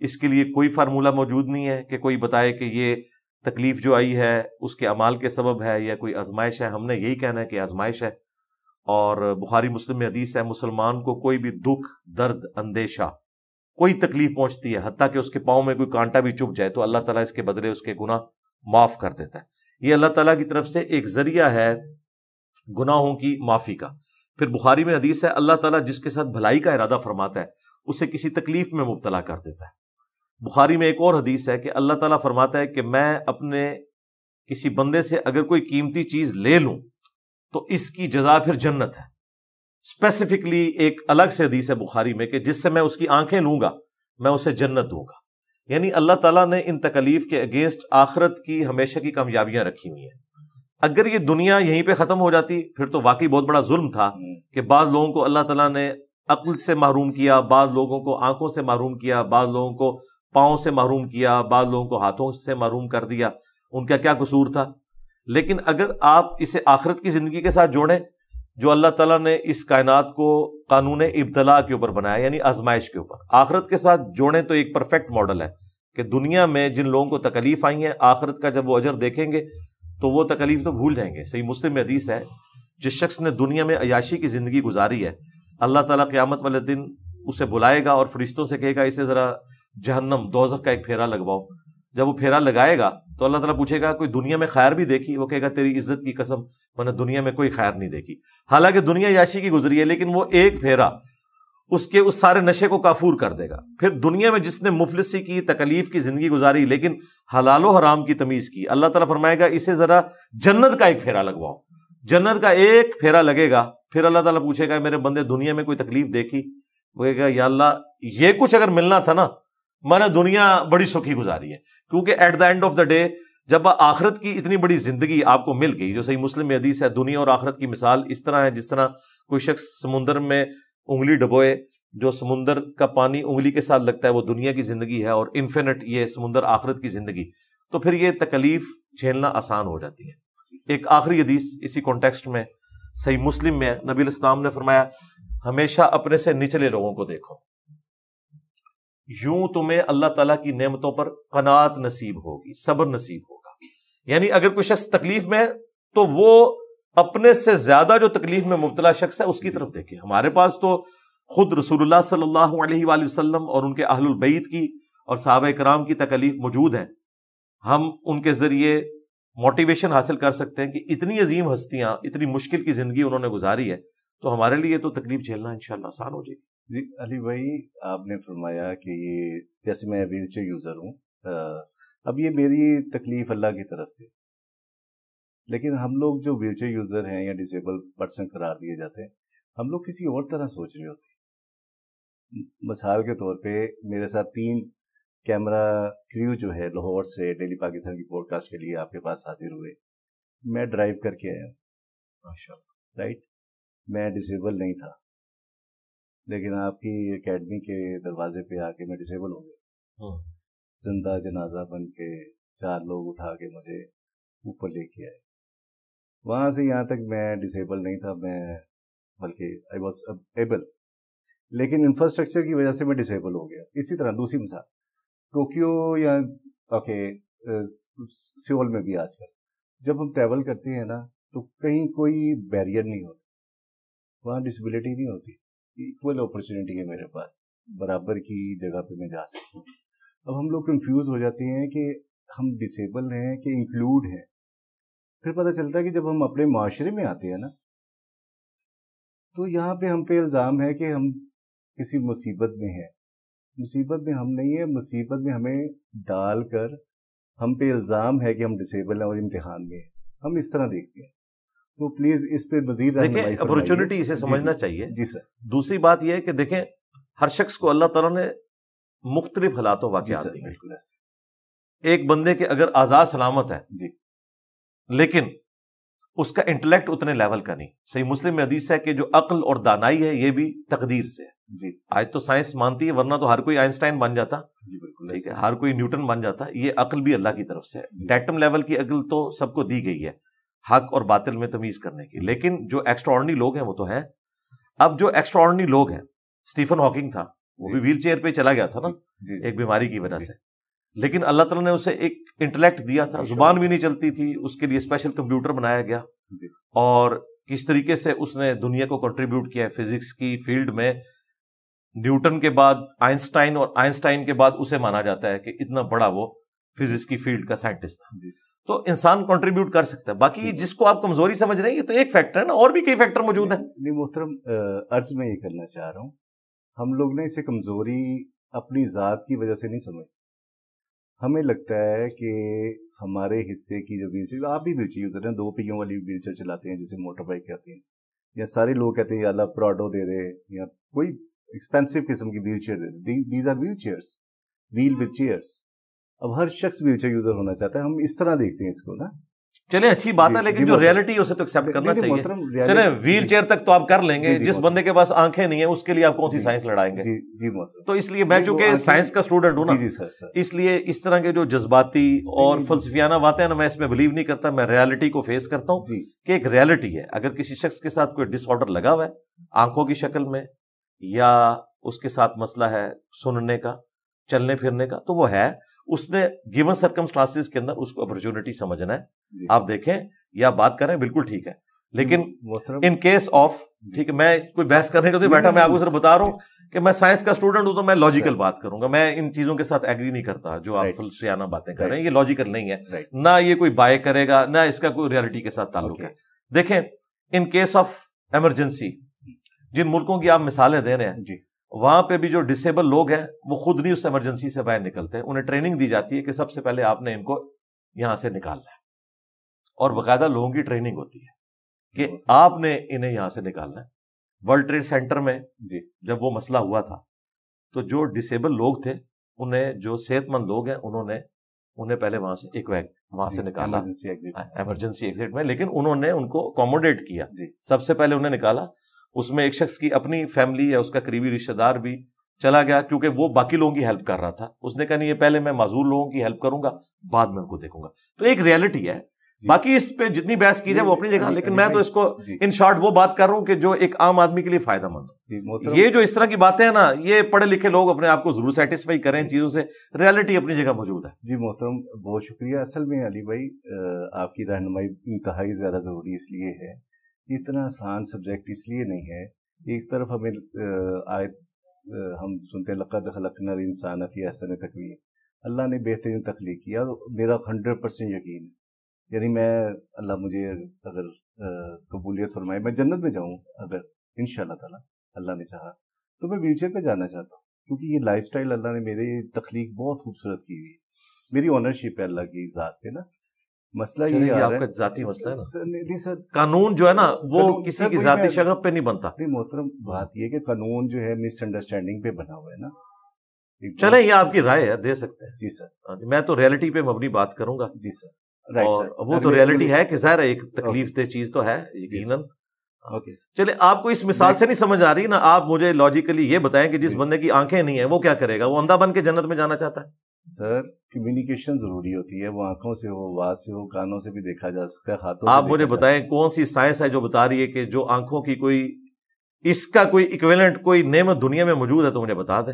اس کے لیے کوئی فارمولہ موجود نہیں ہے کہ کوئی بتائے کہ یہ تکلیف جو آئی ہے اس کے اعمال کے سبب ہے یا کوئی آزمائش ہے. ہم نے یہی کہنا ہے کہ آزمائش ہے. اور بخاری مسلم میں حدیث ہے مسلمان کو کوئی بھی دکھ درد اندیشہ کوئی تکلیف پہنچتی ہے حتیٰ کہ اس کے پاؤں میں کوئی کانٹا بھی چبھ جائے تو اللہ تعالیٰ اس کے بدلے اس کے گناہ معاف کر دیتا ہے. یہ اللہ تعالیٰ کی طرف سے ایک ذریعہ ہے گناہوں کی معافی کا. پھر بخاری میں حدیث ہے اللہ تعالیٰ جس کے ساتھ بھلائی کا ارادہ فرماتا ہے اسے کسی تکلیف میں مبتلا کر دیتا ہے. بخاری میں ایک اور حدیث ہے کہ اللہ تعالیٰ فرماتا ہے کہ میں اپنے کسی بندے سے اگر کوئی قیمتی چیز لے لوں تو اس کی جزا پھر جنت ہے. اسپیسیفکلی ایک الگ سے حدیث ہے بخاری میں کہ جس سے میں اس کی آنکھیں لوں گا میں اسے جنت دوں گا. یعنی اللہ تعالیٰ نے ان تکلیف کے اگینسٹ آخرت کی ہمیشہ کی کامیابیاں رکھی ہوئی ہیں. اگر یہ دنیا یہیں پہ ختم ہو جاتی پھر تو واقعی بہت بڑا ظلم تھا کہ بعض لوگوں کو اللہ تعالیٰ نے عقل سے محروم کیا, بعض لوگوں کو آنکھوں سے محروم کیا, بعض لوگوں کو پاؤں سے محروم کیا, بعض لوگوں کو ہاتھوں سے محروم کر دیا. ان کا کیا قصور تھا؟ لیکن اگر آپ اسے آخرت کی زندگی کے ساتھ جوڑیں جو اللہ تعالیٰ نے اس کائنات کو قانون ابتلا کے اوپر بنایا یعنی آزمائش کے اوپر, آخرت کے ساتھ جوڑیں تو ایک پرفیکٹ ماڈل ہے کہ دنیا میں جن لوگوں کو تکلیف آئی ہیں آخرت کا جب وہ اجر دیکھیں گے تو وہ تکلیف تو بھول جائیں گے. صحیح مسلم میں حدیث ہے جس شخص نے دنیا میں عیاشی کی زندگی گزاری ہے اللہ تعالیٰ قیامت والے دن اسے بلائے گا اور فرشتوں سے کہے گا اسے ذرا جہنم دوزخ کا ایک پھیرا لگواؤ. جب وہ پھیرا لگائے گا تو اللہ تعالیٰ پوچھے گا کوئی دنیا میں خیر بھی دیکھی؟ وہ کہے گا تیری عزت کی قسم میں نے دنیا میں کوئی خیر نہیں دیکھی. حالانکہ دنیا عیاشی کی گزری ہے لیکن وہ ایک پھیرا اس کے اس سارے نشے کو کافور کر دے گا. پھر دنیا میں جس نے مفلسی کی تکلیف کی زندگی گزاری لیکن حلال و حرام کی تمیز کی اللہ تعالیٰ فرمائے گا اسے ذرا جنت کا ایک پھیرا لگواؤ. جنت کا ایک پھیرا لگے گا پھر اللہ تعالیٰ پوچھے گا میرے بندے دنیا میں کوئی تکلیف دیکھی؟ وہ کہے گا یا اللہ یہ کچھ اگر ملنا تھا نا میں نے دنیا بڑی سکھی گزاری ہے. کیونکہ at the end of the day جب آخرت کی اتنی بڑی زندگی آپ کو مل گئی جو صحیح مسلم میں حدیث ہے دنیا اور آخرت کی مثال اس طرح ہے جس طرح کوئی شخص سمندر میں انگلی ڈبوئے جو سمندر کا پانی انگلی کے ساتھ لگتا ہے وہ دنیا کی زندگی ہے اور انفینٹ یہ سمندر آخرت کی زندگی. تو پھر یہ تکلیف جھیلنا آسان ہو جاتی ہے. ایک آخری حدیث اسی کانٹیکسٹ میں صحیح مسلم میں نبی علیہ السلام نے فرمایا ہمیشہ اپنے سے نچلے لوگوں کو دیکھو یوں تمہیں اللہ تعالیٰ کی نعمتوں پر قناعت نصیب ہوگی, صبر نصیب ہوگا. یعنی اگر کوئی شخص تکلیف میں ہے تو وہ اپنے سے زیادہ جو تکلیف میں مبتلا شخص ہے اس کی طرف دیکھے. ہمارے پاس تو خود رسول اللہ صلی اللہ علیہ وآلہ وسلم اور ان کے اہل البیت کی اور صحابہ کرام کی تکلیف موجود ہیں. ہم ان کے ذریعے موٹیویشن حاصل کر سکتے ہیں کہ اتنی عظیم ہستیاں اتنی مشکل کی زندگی انہوں نے گزاری ہے تو ہمارے لیے تو تکلیف جھیلنا انشاءاللہ آسان ہو جائے گی. جی علی بھائی آپ نے فرمایا کہ یہ جیسے میں ویل چیئر یوزر ہوں اب یہ میری تکلیف اللہ کی طرف سے, لیکن ہم لوگ جو ویل چیئر یوزر ہیں یا ڈسیبل پرسن قرار دیے جاتے ہیں ہم لوگ کسی اور طرح سوچ رہے ہوتے ہیں. مثال کے طور پہ میرے ساتھ 3 کیمرہ کریو جو ہے لاہور سے ڈیلی پاکستان کی پوڈ کاسٹ کے لیے آپ کے پاس حاضر ہوئے. میں ڈرائیو کر کے آیا ہوں ماشاءاللہ رائٹ. میں ڈسیبل نہیں تھا لیکن آپ کی اکیڈمی کے دروازے پہ آ کے میں ڈسیبل ہو گیا. زندہ جنازہ بن کے 4 لوگ اٹھا کے مجھے اوپر لے کے آئے. وہاں سے یہاں تک میں ڈسیبل نہیں تھا, میں بلکہ آئی واز ایبل, لیکن انفراسٹرکچر کی وجہ سے میں ڈسیبل ہو گیا. اسی طرح دوسری مثال ٹوکیو یا سیول میں بھی آج کل جب ہم ٹریول کرتے ہیں نا تو کہیں کوئی بیریئر نہیں ہوتا, وہاں ڈسیبلٹی نہیں ہوتی, ایکول اپرچونٹی ہے میرے پاس, برابر کی جگہ پہ میں جا سکتا ہوں. اب ہم لوگ کنفیوز ہو جاتے ہیں کہ ہم ڈسیبل ہیں کہ انکلوڈ ہیں. پھر پتہ چلتا ہے کہ جب ہم اپنے معاشرے میں آتے ہیں نا تو یہاں پہ ہم پہ الزام ہے کہ ہم کسی مصیبت میں ہیں. مصیبت میں ہم نہیں ہیں, مصیبت میں ہمیں ڈال کر ہم پہ الزام ہے کہ ہم ڈسیبل ہیں اور امتحان میں ہیں. ہم اس طرح دیکھتے ہیں. تو پلیز اس پہ مزید دیکھیں اپرچونٹی اسے سمجھنا چاہیے. جی سر. دوسری بات یہ ہے کہ دیکھیں ہر شخص کو اللہ تعالیٰ نے مختلف حالات و واقعات دی ہیں. ایک بندے کے اگر آزاد سلامت ہے جی لیکن اس کا انٹلیکٹ اتنے لیول کا نہیں. صحیح مسلم میں حدیث ہے کہ جو عقل اور دانائی ہے یہ بھی تقدیر سے ہے. جی آج تو سائنس مانتی ہے ورنہ تو ہر کوئی آئنسٹائن بن جاتا. جی بالکل ٹھیک ہے, ہر کوئی نیوٹن بن جاتا. یہ عقل بھی اللہ کی طرف سے ہے. ڈیٹم لیول کی عقل تو سب کو دی گئی ہے حق اور باطل میں تمیز کرنے کی, لیکن جو ایکسٹرا آرڈنری لوگ ہیں وہ تو ہیں. اب جو ایکسٹرا آرڈنری لوگ ہیں, اسٹیفن ہاکنگ تھا, وہ بھی ویل چیئر پہ چلا گیا تھا نا ایک بیماری کی وجہ سے، لیکن اللہ تعالیٰ نے اسے ایک انٹلیکٹ دیا تھا، زبان بھی نہیں چلتی تھی، اس کے لیے اسپیشل کمپیوٹر بنایا گیا، اور کس طریقے سے اس نے دنیا کو کنٹریبیوٹ کیا ہے فزکس کی فیلڈ میں. نیوٹن کے بعد آئنسٹائن، اور آئنسٹائن کے بعد اسے مانا جاتا ہے کہ اتنا بڑا وہ فزکس کی فیلڈ کا سائنٹسٹ تھا. تو انسان کنٹریبیوٹ کر سکتا ہے. باقی جس کو آپ کمزوری سمجھ رہے ہیں یہ تو ایک فیکٹر ہے نا، اور بھی کئی فیکٹر موجود ہیں. نہیں محترم، عرض میں یہ کرنا چاہ رہا ہوں، ہم لوگ نے اسے کمزوری اپنی ذات کی وجہ سے نہیں سمجھتے. ہمیں لگتا ہے کہ ہمارے حصے کی جو ویل چیئر، آپ بھی ویل چیئر یوزر ہیں، 2 پہیوں والی ویل چیئر چلاتے ہیں جسے موٹر بائک کہتے ہیں، یا سارے لوگ کہتے ہیں یا اللہ پراڈو دے دے یا کوئی ایکسپینسو قسم کی ویل چیئر دے دے. These are wheelchairs, wheel with chairs. اب ہر شخص ویل چیئر یوزر ہونا چاہتا ہے، ہم اس طرح دیکھتے ہیں اس کو نا. چلیں اچھی بات ہے، لیکن جو ریئلٹی ہے اسے تو ایکسیپٹ کرنا چاہیے. چلیں ویل چیئر تک تو آپ کر لیں گے، جس بندے کے پاس آنکھیں نہیں ہیں اس کے لیے آپ کون سی سائنس لڑائیں گے؟ جی محترم. تو اس لیے میں چونکہ سائنس کا اسٹوڈنٹ ہوں نا، اس لیے اس طرح کے جو جذباتی اور فلسفیانہ باتیں نا، میں اس میں بلیو نہیں کرتا. میں ریالٹی کو فیس کرتا ہوں کہ ایک ریالٹی ہے. اگر کسی شخص کے ساتھ کوئی ڈس آرڈر لگا ہوا ہے آنکھوں کی شکل میں، یا اس کے ساتھ مسئلہ ہے سننے کا، چلنے پھرنے کا، تو وہ ہے، اس نے گیون سرکمسٹانسز کے اندر اس کو اپرچونٹی سمجھنا ہے. آپ دیکھیں یا بات کریں بالکل ٹھیک ہے، لیکن ان کیس آف، ٹھیک ہے، میں کوئی بحث کرنے کو تو بیٹھا، میں آپ کو صرف بتا رہا ہوں کہ میں سائنس کا اسٹوڈنٹ ہوں تو میں لاجیکل بات کروں گا. میں ان چیزوں کے ساتھ ایگری نہیں کرتا جو آپ فلسفیانہ باتیں کر رہے ہیں، یہ لاجیکل نہیں ہے، نہ یہ کوئی بائے کرے گا، نہ اس کا کوئی ریالٹی کے ساتھ تعلق ہے. دیکھیں ان کیس آف ایمرجنسی، جن ملکوں کی آپ مثالیں دے رہے ہیں، وہاں پہ بھی جو ڈسیبل لوگ ہیں وہ خود نہیں اس ایمرجنسی سے باہر نکلتے ہیں. انہیں ٹریننگ دی جاتی ہے کہ سب سے پہلے آپ نے ان کو یہاں سے نکالنا ہے، اور باقاعدہ لوگوں کی ٹریننگ ہوتی ہے کہ آپ نے انہیں یہاں سے نکالنا ہے. ورلڈ ٹریڈ سینٹر میں جب وہ مسئلہ ہوا تھا تو جو ڈسیبل لوگ تھے، انہیں جو صحت مند لوگ ہیں انہیں پہلے وہاں سے وہاں سے نکالا ایمرجنسی ایگزٹ میں، لیکن انہوں نے ان کو اکوموڈیٹ کیا. سب سے پہلے انہیں نکالا. اس میں ایک شخص کی اپنی فیملی یا اس کا قریبی رشتہ دار بھی چلا گیا، کیونکہ وہ باقی لوگوں کی ہیلپ کر رہا تھا. اس نے کہا نہیں، یہ پہلے میں معذور لوگوں کی ہیلپ کروں گا، بعد میں ان کو دیکھوں گا. تو ایک ریالٹی ہے. باقی اس پہ جتنی بحث کی جائے وہ اپنی جگہ، لیکن میں تو اس کو ان شارٹ وہ بات کر رہا ہوں کہ جو ایک عام آدمی کے لیے فائدہ مند ہو. یہ جو اس طرح کی باتیں ہیں نا، یہ پڑھے لکھے لوگ اپنے آپ کو ضرور سیٹسفائی کریں ان چیزوں سے. ریالٹی اپنی جگہ موجود ہے. جی محترم، بہت شکریہ. اصل میں علی بھائی آپ کی رہنمائی انتہائی زیادہ ضروری اس لیے ہے. اتنا آسان سبجیکٹ اس لیے نہیں ہے. ایک طرف ہمیں ہم سنتے ہیں لقد خلقنا الانسان فی احسن تقویم، اللہ نے بہترین تخلیق کیا. میرا 100% یقین ہے، یعنی میں اللہ مجھے اگر قبولیت فرمائے میں جنت میں جاؤں اگر انشاءاللہ تعالی اللہ نے چاہا، تو میں ویل چیئر پہ جانا چاہتا ہوں، کیونکہ یہ لائف سٹائل اللہ نے میری تخلیق بہت خوبصورت کی ہوئی ہے. میری اونرشپ ہے اللہ کی ذات پہ نا. مسئلہ یہ آپ کا ذاتی مسئلہ ہے نا. قانون جو ہے نا وہ کسی کی ذاتی شغف پہ نہیں بنتا. نہیں محترم، بات یہ کہ قانون جو ہے مس انڈرسٹینڈنگ پہ بنا ہوا ہے نا. چلیں یہ آپ کی رائے ہے، دے سکتے ہیں. جی سر، میں تو ریالٹی پہ مبنی بات کروں گا. جی سر، اور وہ تو ریالٹی ہے کہ ظاہر ایک تکلیف دہ چیز تو ہے یقیناً. چلے آپ کو اس مثال سے نہیں سمجھ آ رہی نا، آپ مجھے لاجیکلی یہ بتائیں کہ جس بندے کی آنکھیں نہیں ہیں وہ کیا کرے گا؟ وہ اندھا بن کے جنت میں جانا چاہتا ہے. سر کمیونیکیشن ضروری ہوتی ہے، وہ آنکھوں سے ہو، آواز سے ہو، کانوں سے بھی دیکھا جا سکتا ہے، ہاتھوں سے. آپ مجھے بتائیں کون سی سائنس ہے جو بتا رہی ہے کہ جو آنکھوں کی کوئی اس کا کوئی ایکویلنٹ کوئی نعمت دنیا میں موجود ہے تو مجھے بتا دیں.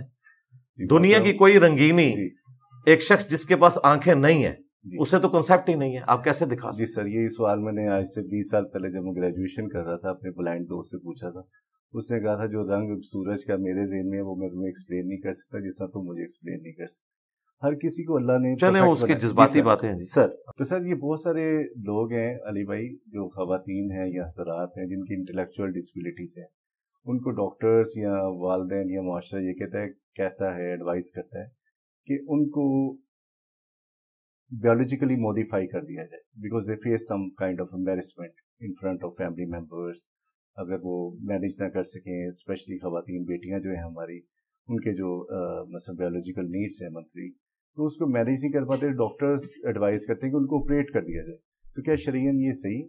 دنیا کی کوئی رنگینی ایک شخص جس کے پاس آنکھیں نہیں ہیں اسے تو کنسیپٹ ہی نہیں ہے، آپ کیسے دکھا؟ جی سر، یہ سوال میں نے آج سے 20 سال پہلے جب میں گریجویشن کر رہا تھا اپنے بلائنڈ دوست سے پوچھا تھا. اس نے کہا تھا جو رنگ سورج کا میرے ذہن میں ہے وہ میں تمہیں ایکسپلین نہیں کر سکتا جس طرح تم مجھے ایکسپلین نہیں کر سکتا. ہر کسی کو اللہ نے چلیں اس کی جذباتی باتیں ہیں. سر تو سر یہ بہت سارے لوگ ہیں علی بھائی، جو خواتین ہیں یا حضرات ہیں جن کی انٹلیکچوئل ڈسبلٹیز ہیں، ان کو ڈاکٹرز یا والدین یا معاشرہ یہ کہتا ہے ایڈوائز کرتا ہے کہ ان کو biologically modify کر دیا جائے because they face some kind of embarrassment in front of family members. اگر وہ مینیج نہ کر سکیں، اسپیشلی خواتین بیٹیاں جو ہیں ہماری، ان کے جو مثلا بیولوجیکل نیڈس ہیں منتھلی، تو اس کو مینیج نہیں کر پاتے. ڈاکٹرز ایڈوائز کرتے ہیں کہ ان کو آپریٹ کر دیا جائے. تو کیا شرعیاً یہ صحیح؟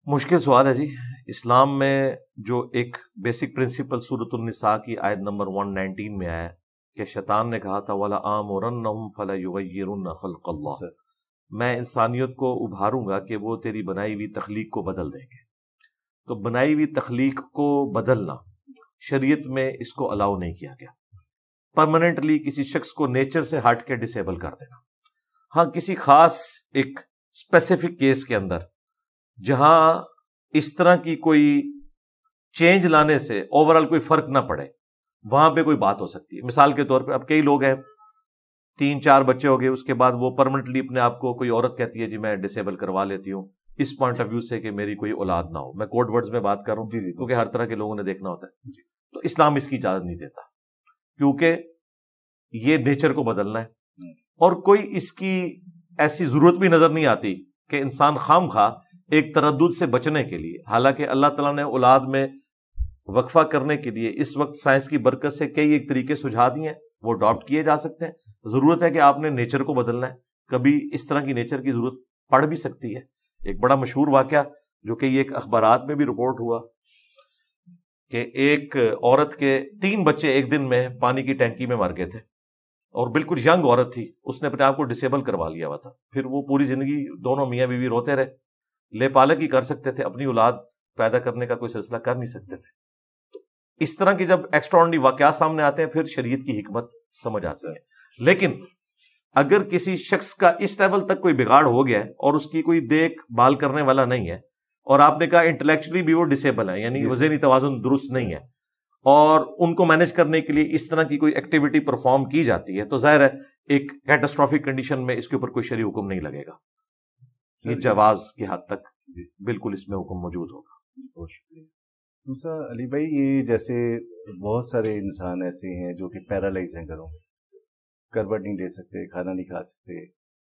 مشکل سوال ہے جی. اسلام میں جو ایک بیسک پرنسپل سورۃ النساء کی آیت نمبر 119 میں آیا ہے کہ شیطان نے کہا تھا وَلَآمُرَنَّهُمْ فَلَيُغَيِّرُنَّ خَلْقَ اللَّهِ، میں انسانیت کو ابھاروں گا کہ وہ تیری بنائی ہوئی تخلیق کو بدل دیں گے. تو بنائی ہوئی تخلیق کو بدلنا شریعت میں اس کو الاؤ نہیں کیا گیا، پرماننٹلی کسی شخص کو نیچر سے ہٹ کے ڈسیبل کر دینا۔ ہاں کسی خاص ایک اسپیسیفک کیس کے اندر جہاں اس طرح کی کوئی چینج لانے سے اوورال کوئی فرق نہ پڑے، وہاں پہ کوئی بات ہو سکتی ہے۔ مثال کے طور پہ اب کئی لوگ ہیں 3-4 بچے ہو گئے، اس کے بعد وہ پرماننٹلی اپنے آپ کو، کوئی عورت کہتی ہے جی میں ڈسیبل کروا لیتی ہوں اس پوائنٹ آف ویو سے کہ میری کوئی اولاد نہ ہو۔ میں کوڈ ورڈز میں بات کر رہا ہوں کیونکہ ہر طرح کے لوگوں نے دیکھنا ہوتا ہے۔ تو اسلام اس کی اجازت نہیں دیتا، کیونکہ یہ نیچر کو بدلنا ہے، اور کوئی اس کی ایسی ضرورت بھی نظر نہیں آتی کہ انسان خام خواہ ایک تردد سے بچنے کے لیے، حالانکہ اللہ تعالیٰ نے اولاد میں وقفہ کرنے کے لیے اس وقت سائنس کی برکت سے کئی ایک طریقے سجھا دیے ہیں، وہ اڈاپٹ کیے جا سکتے ہیں۔ ضرورت ہے کہ آپ نے نیچر کو بدلنا ہے، کبھی اس طرح کی نیچر کی ضرورت پڑ بھی سکتی ہے۔ ایک بڑا مشہور واقعہ جو کہ ایک اخبارات میں بھی رپورٹ ہوا کہ ایک عورت کے 3 بچے ایک دن میں پانی کی ٹینکی میں مر گئے تھے، اور بالکل ینگ عورت تھی، اس نے اپنے آپ کو ڈسیبل کروا لیا ہوا تھا۔ پھر وہ پوری زندگی دونوں میاں بیوی روتے رہے، لے پالک ہی کر سکتے تھے، اپنی اولاد پیدا کرنے کا کوئی سلسلہ کر نہیں سکتے تھے۔ تو اس طرح کی جب ایکسٹراڈنری واقعات سامنے آتے ہیں پھر شریعت کی حکمت سمجھ آتی ہے۔ لیکن اگر کسی شخص کا اس لیول تک کوئی بگاڑ ہو گیا ہے اور اس کی کوئی دیکھ بھال کرنے والا نہیں ہے، اور آپ نے کہا انٹلیکچولی بھی وہ ڈسیبل ہے، یعنی ذہنی توازن درست نہیں ہے، اور ان کو مینج کرنے کے لیے اس طرح کی کوئی ایکٹیویٹی پرفارم کی جاتی ہے، تو ظاہر ہے ایک کیٹاسٹرافک کنڈیشن میں اس کے اوپر کوئی شرعی حکم نہیں لگے گا۔ یہ جواز کی حد تک بالکل اس میں حکم موجود ہوگا۔ بہت شکریہ۔ دوسرا علی بھائی، یہ جیسے بہت سارے انسان ایسے ہیں جو کہ پیرالائز ہیں، گھروں میں کروٹ نہیں لے سکتے، کھانا نہیں کھا سکتے،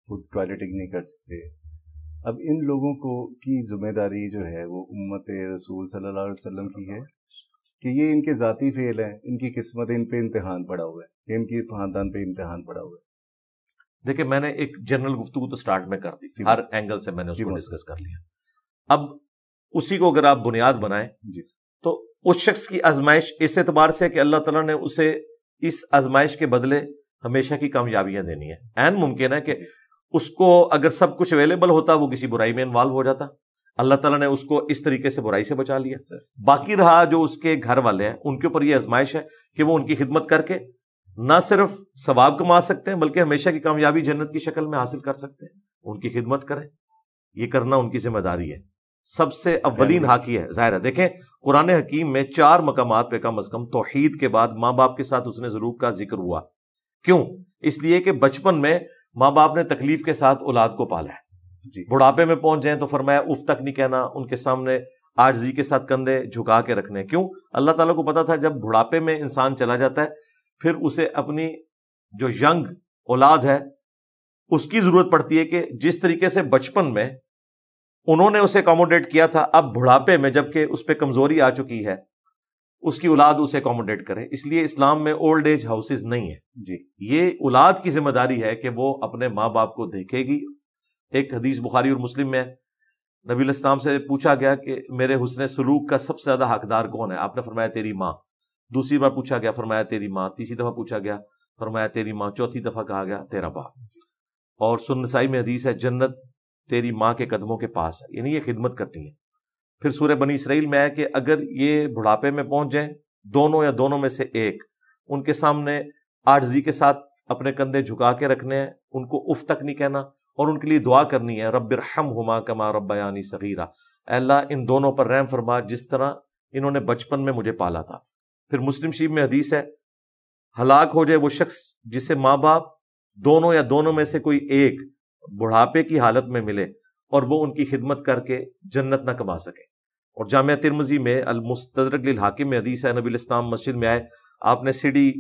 خود ٹوائلٹنگ نہیں کر سکتے۔ اب ان لوگوں کو کی ذمہ داری جو ہے وہ امت رسول صلی اللہ علیہ وسلم کی ہے کہ یہ ان کے ذاتی فعل ہیں، ان کی قسمت ان پہ امتحان پڑا ہوا ہے، کہ ان کی خاندان پہ امتحان پڑا ہوا ہے؟ دیکھیں، میں نے ایک جنرل گفتگو تو سٹارٹ میں کر دی، ہر اینگل سے میں نے اس کو ڈسکس کر لیا۔ اب اسی کو اگر آپ بنیاد بنائیں تو اس شخص کی آزمائش اس اعتبار سے کہ اللہ تعالیٰ نے اسے اس آزمائش کے بدلے ہمیشہ کی کامیابیاں دینی ہے۔ عین ممکن ہے کہ اس کو اگر سب کچھ اویلیبل ہوتا وہ کسی برائی میں انوالو ہو جاتا، اللہ تعالیٰ نے اس کو اس طریقے سے برائی سے بچا لیا۔ باقی رہا جو اس کے گھر والے ہیں، ان کے اوپر یہ آزمائش ہے کہ وہ ان کی خدمت کر کے نہ صرف ثواب کما سکتے ہیں بلکہ ہمیشہ کی کامیابی جنت کی شکل میں حاصل کر سکتے ہیں۔ ان کی خدمت کریں، یہ کرنا ان کی ذمہ داری ہے، سب سے اولین حق یہ ہے۔ ظاہر ہے، دیکھیں قرآن حکیم میں 4 مقامات پہ کم از کم توحید کے بعد ماں باپ کے ساتھ اس نے ضرور کا ذکر ہوا۔ کیوں؟ اس لیے کہ بچپن میں ماں باپ نے تکلیف کے ساتھ اولاد کو پالا ہے، بڑھاپے میں پہنچ جائیں تو فرمایا اف تک نہیں کہنا، ان کے سامنے عاجزی کے ساتھ کندھے جھکا کے رکھنے۔ کیوں؟ اللہ تعالیٰ کو پتا تھا جب بڑھاپے میں انسان چلا جاتا ہے پھر اسے اپنی جو ینگ اولاد ہے اس کی ضرورت پڑتی ہے کہ جس طریقے سے بچپن میں انہوں نے اسے اکوموڈیٹ کیا تھا، اب بڑھاپے میں جب کہ اس پہ کمزوری آ چکی ہے اس کی اولاد اسے اکوموڈیٹ کرے۔ اس لیے اسلام میں اولڈ ایج ہاؤسز نہیں ہے، یہ اولاد کی ذمہ داری ہے کہ وہ اپنے ماں باپ کو دیکھے گی۔ ایک حدیث بخاری اور مسلم میں نبی علیہ السلام سے پوچھا گیا کہ میرے حسن سلوک کا سب سے زیادہ حقدار کون ہے؟ آپ نے فرمایا تیری ماں۔ دوسری بار پوچھا گیا، فرمایا تیری ماں۔ تیسری دفعہ پوچھا گیا، فرمایا تیری ماں۔ چوتھی دفعہ کہا گیا تیرا باپ۔ اور سنن نسائی میں حدیث ہے جنت تیری ماں کے قدموں کے پاس ہے، یعنی یہ خدمت کرنی ہے۔ پھر سورہ بنی اسرائیل میں ہے کہ اگر یہ بڑھاپے میں پہنچ جائیں، دونوں یا دونوں میں سے ایک، ان کے سامنے عاجزی کے ساتھ اپنے کندھے جھکا کے رکھنے ہیں، ان کو اف تک نہیں کہنا، اور ان کے لیے دعا کرنی ہے رب ارحمہما کما ربیانی صغیرا، اے اللہ ان دونوں پر رحم فرما جس طرح انہوں نے بچپن میں مجھے پالا تھا۔ پھر مسلم شریف میں حدیث ہے ہلاک ہو جائے وہ شخص جسے ماں باپ دونوں یا دونوں میں سے کوئی ایک بڑھاپے کی حالت میں ملے اور وہ ان کی خدمت کر کے جنت نہ کما سکے۔ اور جامعہ ترمذی میں المستدرک للحاکم میں حدیث ہے نبی الاسلام مسجد میں آئے، آپ نے سیڑھی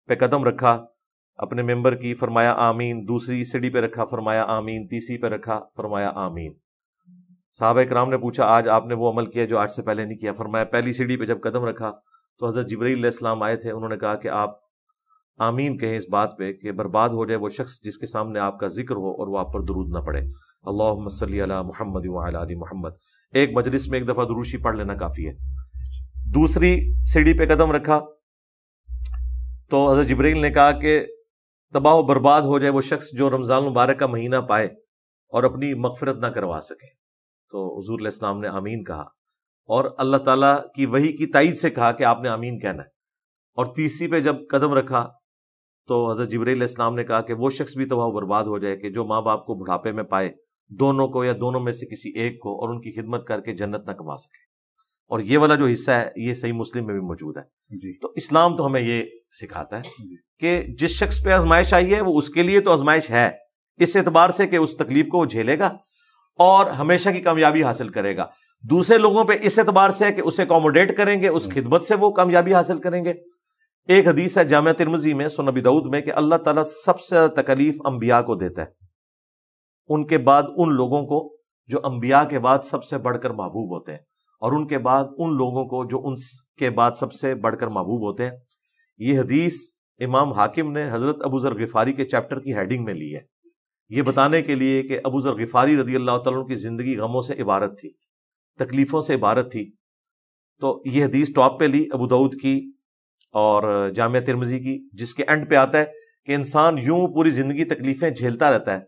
پہ قدم رکھا اپنے ممبر کی، فرمایا آمین، دوسری سیڑھی پہ رکھا، فرمایا آمین، تیسری پہ رکھا، فرمایا آمین۔ صحابہ کرام نے پوچھا آج آپ نے وہ عمل کیا جو آج سے پہلے نہیں کیا؟ فرمایا پہلی سیڑھی پہ جب قدم رکھا تو حضرت جبرائیل علیہ السلام آئے تھے، انہوں نے کہا کہ آپ آمین کہیں اس بات پہ کہ برباد ہو جائے وہ شخص جس کے سامنے آپ کا ذکر ہو اور وہ آپ پر درود نہ پڑے۔ اللہم صلی علی محمد وعلی آل محمد۔ ایک مجلس میں ایک دفعہ دروشی پڑھ لینا کافی ہے۔ دوسری سیڑھی پہ قدم رکھا تو حضرت جبرائیل نے کہا کہ تباہ و برباد ہو جائے وہ شخص جو رمضان المبارک کا مہینہ پائے اور اپنی مغفرت نہ کروا سکے۔ تو حضور علیہ السلام نے آمین کہا۔ اور اللہ تعالیٰ کی وحی کی تائید سے کہا کہ آپ نے آمین کہنا ہے، اور تیسری پہ جب قدم رکھا تو حضرت جبرائیل علیہ السلام نے کہا کہ وہ شخص بھی تباہ و برباد ہو جائے کہ جو ماں باپ کو بڑھاپے میں پائے، دونوں کو یا دونوں میں سے کسی ایک کو، اور ان کی خدمت کر کے جنت نہ کما سکے۔ اور یہ والا جو حصہ ہے یہ صحیح مسلم میں بھی موجود ہے جی۔ تو اسلام تو ہمیں یہ سکھاتا ہے کہ جس شخص پہ آزمائش آئی ہے وہ اس کے لیے تو آزمائش ہے، اس اعتبار سے کہ اس تکلیف کو وہ جھیلے گا اور ہمیشہ کی کامیابی حاصل کرے گا۔ دوسرے لوگوں پہ اس اعتبار سے ہے کہ اسے اکوموڈیٹ کریں گے، اس خدمت سے وہ کامیابی حاصل کریں گے۔ ایک حدیث ہے جامعہ ترمذی میں، سنن ابی داؤد میں، کہ اللہ تعالیٰ سب سے زیادہ تکلیف انبیاء کو دیتا ہے، ان کے بعد ان لوگوں کو جو انبیاء کے بعد سب سے بڑھ کر محبوب ہوتے ہیں، اور ان کے بعد ان لوگوں کو جو ان کے بعد سب سے بڑھ کر محبوب ہوتے ہیں۔ یہ حدیث امام حاکم نے حضرت ابو ذر غفاری کے چیپٹر کی ہیڈنگ میں لی ہے، یہ بتانے کے لیے کہ ابو ذر غفاری رضی اللہ تعالیٰ عنہ کی زندگی غموں سے عبارت تھی، تکلیفوں سے عبارت تھی۔ تو یہ حدیث ٹاپ پہ لی ابو داؤد کی اور جامعہ ترمذی کی، جس کے اینڈ پہ آتا ہے کہ انسان یوں پوری زندگی تکلیفیں جھیلتا رہتا ہے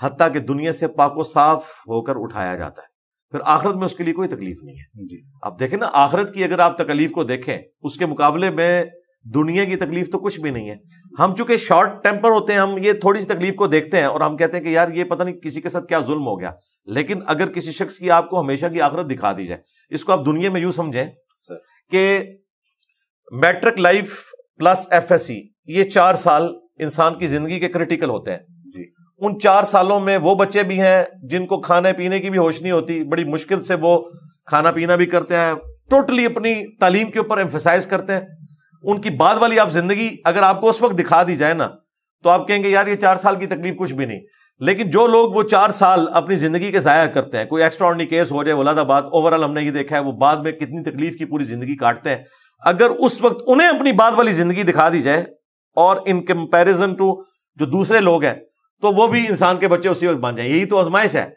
حتیٰ کہ دنیا سے پاک و صاف ہو کر اٹھایا جاتا ہے، پھر آخرت میں اس کے لیے کوئی تکلیف نہیں ہے جی۔ اب دیکھیں نا، آخرت کی اگر آپ تکلیف کو دیکھیں اس کے مقابلے میں دنیا کی تکلیف تو کچھ بھی نہیں ہے۔ ہم چونکہ شارٹ ٹیمپر ہوتے ہیں، ہم یہ تھوڑی سی تکلیف کو دیکھتے ہیں اور ہم کہتے ہیں کہ یار یہ پتہ نہیں کسی کے ساتھ کیا ظلم ہو گیا، لیکن اگر کسی شخص کی آپ کو ہمیشہ کی آخرت دکھا دی جائے، اس کو آپ دنیا میں یوں سمجھیں کہ matric life plus F S C, یہ 4 سال انسان کی زندگی کے کریٹیکل ہوتے ہیں جی۔ ان 4 سالوں میں وہ بچے بھی ہیں جن کو کھانے پینے کی بھی ہوش نہیں ہوتی، بڑی مشکل سے وہ کھانا پینا بھی کرتے ہیں، ٹوٹلی اپنی تعلیم کے اوپر ایمفیسائز کرتے ہیں۔ ان کی بعد والی آپ زندگی اگر آپ کو اس وقت دکھا دی جائے نا تو آپ کہیں گے یار یہ 4 سال کی تکلیف کچھ بھی نہیں، لیکن جو لوگ وہ 4 سال اپنی زندگی کے ضائع کرتے ہیں، کوئی ایکسٹرا آرڈنری کیس ہو جائے ولادہ بعد، اوورآل ہم نے یہ دیکھا ہے وہ بعد میں کتنی تکلیف کی پوری زندگی کاٹتے ہیں، اگر اس وقت انہیں اپنی بعد والی زندگی دکھا دی جائے اور ان کمپیریزن ٹو جو دوسرے لوگ ہیں تو وہ بھی انسان کے بچے اسی وقت بن جائیں۔ یہی تو آزمائش ہے،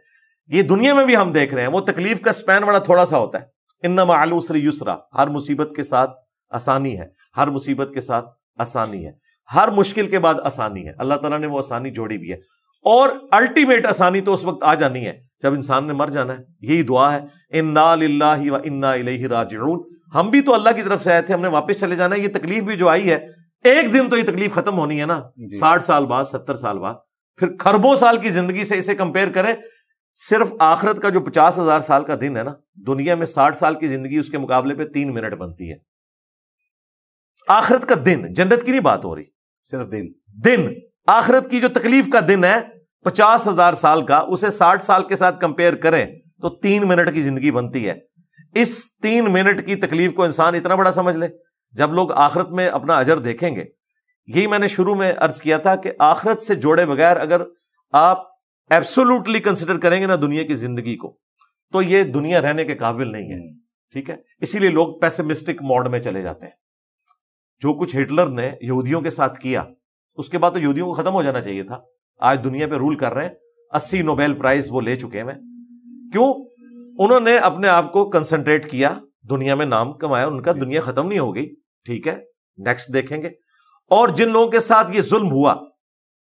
یہ دنیا میں بھی ہم دیکھ رہے ہیں، وہ تکلیف کا سپین بڑا تھوڑا سا ہوتا ہے۔ ان مع العسر یسرا، ہر مصیبت کے ساتھ آسانی ہے، ہر مصیبت کے ساتھ آسانی ہے، ہر مشکل کے بعد آسانی ہے، اللہ تعالیٰ نے وہ آسانی جوڑی بھی ہے، اور الٹیمیٹ آسانی تو اس وقت آ جانی ہے جب انسان نے مر جانا ہے۔ یہی دعا ہے، انا للہ و انا الیہ راجعون، ہم بھی تو اللہ کی طرف سے آئے تھے، ہم نے واپس چلے جانا ہے۔ یہ تکلیف بھی جو آئی ہے ایک دن تو یہ تکلیف ختم ہونی ہے نا، 60 سال بعد، 70 سال بعد، پھر کھربوں سال کی زندگی سے اسے کمپیئر کریں، صرف آخرت کا جو 50,000 سال کا دن ہے نا، دنیا میں 60 سال کی زندگی اس کے مقابلے پہ 3 منٹ بنتی ہے۔ آخرت کا دن، جنت کی نہیں بات ہو رہی، صرف دن آخرت کی جو تکلیف کا دن ہے 50,000 سال کا، اسے 60 سال کے ساتھ کمپیئر کریں تو 3 منٹ کی زندگی بنتی ہے۔ اس 3 منٹ کی تکلیف کو انسان اتنا بڑا سمجھ لے، جب لوگ آخرت میں اپنا اجر دیکھیں گے۔ یہی میں نے شروع میں عرض کیا تھا کہ آخرت سے جوڑے بغیر اگر آپ ایبسولوٹلی کنسیڈر کریں گے نا دنیا کی زندگی کو، تو یہ دنیا رہنے کے قابل نہیں ہے، ٹھیک ہے؟ اسی لیے لوگ پیسمسٹک موڈ میں چلے جاتے ہیں۔ جو کچھ ہٹلر نے یہودیوں کے ساتھ کیا، اس کے بعد تو یہودیوں کو ختم ہو جانا چاہیے تھا۔ آج دنیا پہ رول کر رہے ہیں، 80 نوبیل پرائز وہ لے چکے ہیں۔ کیوں؟ انہوں نے اپنے آپ کو کنسنٹریٹ کیا، دنیا میں نام کمایا، ان کا دنیا ختم نہیں ہو گئی، ٹھیک ہے، نیکسٹ دیکھیں گے۔ اور جن لوگوں کے ساتھ یہ ظلم ہوا